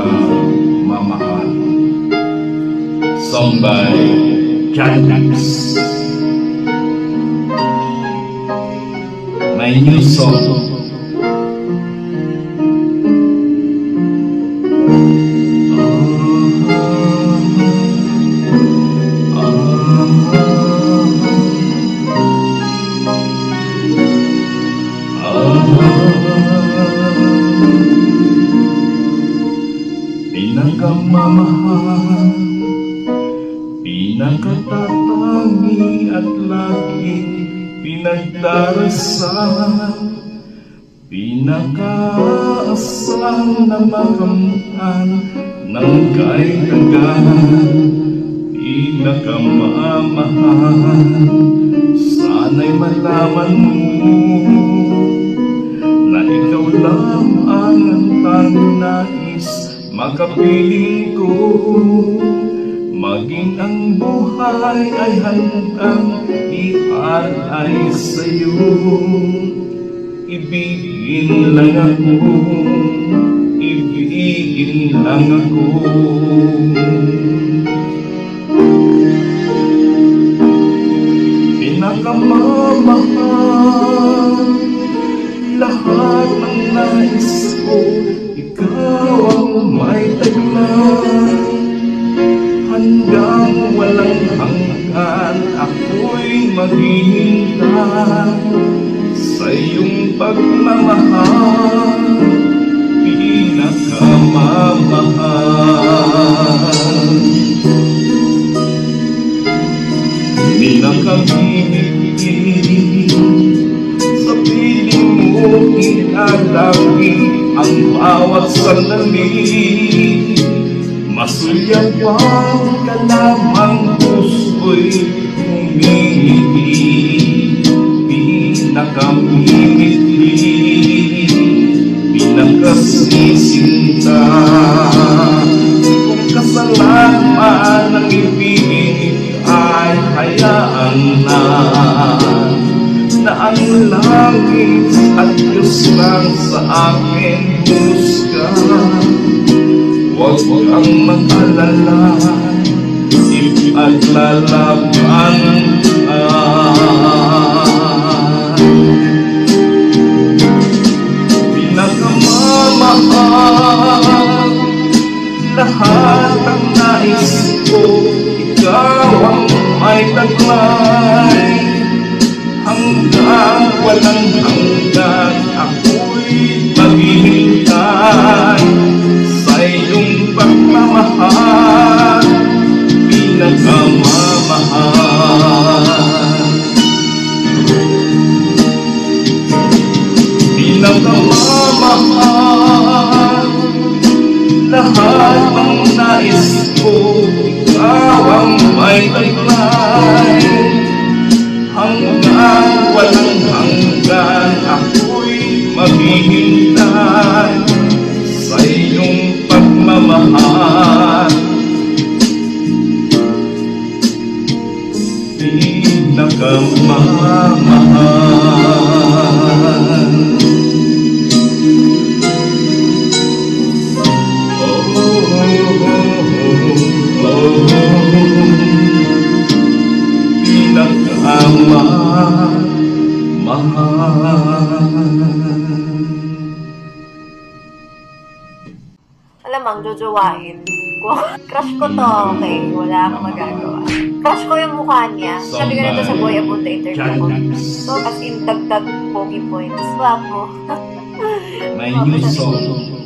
pinakamamahal. Song by Janice. My new song. Pinakamamahal, pinakatatangi at lagi pinagdarasal, pinakaasal na makamtan ng kaitagan, pinakamamahal. Sana'y malaman mo na ikaw lang ang nais makapiling ko, maging ang buhay ay handang ialay sa'yo. Ibigin lang ako, ibigin lang ako. Pinakamamahal, lahat ng nais ko, ikaw ang may taglay. Hanggang walang hanggan, ako'y maghihintay sa iyong pagmamahal, pinakamamahal. Pinakabibigin sa piling mo, inalagi ang bawat sandali. Masuyabang ka lamang, puso'y humihiti. Pinakamimiti, pinakasisinta. Kung kasalanan ng ibig ay hayaan na ang langit at Diyos lang sa akin husga. Huwag kang mag-alala, ipaglalaban ka. Pinakamamahal, lahat ang nais ko, ikaw ang may taglay. Hanggang walang hanggan, ako'y maghihintay sa iyong pagmamahal, pinakamamahal. Pinakamamahal, lahat ng nais ko, ikaw ang may taglay. Hanggang walang hanggan, ako'y maghihintay sa iyong pagmamahal, pinakamamahal. Alam ang jojowain ko. Crush ko to, okay. Wala akong magagawa. Crush ko yung mukha niya. Sabi ko nito sa Boy Abot the interview ko. So, as in, dagdag pogi points. Wapo. My new song.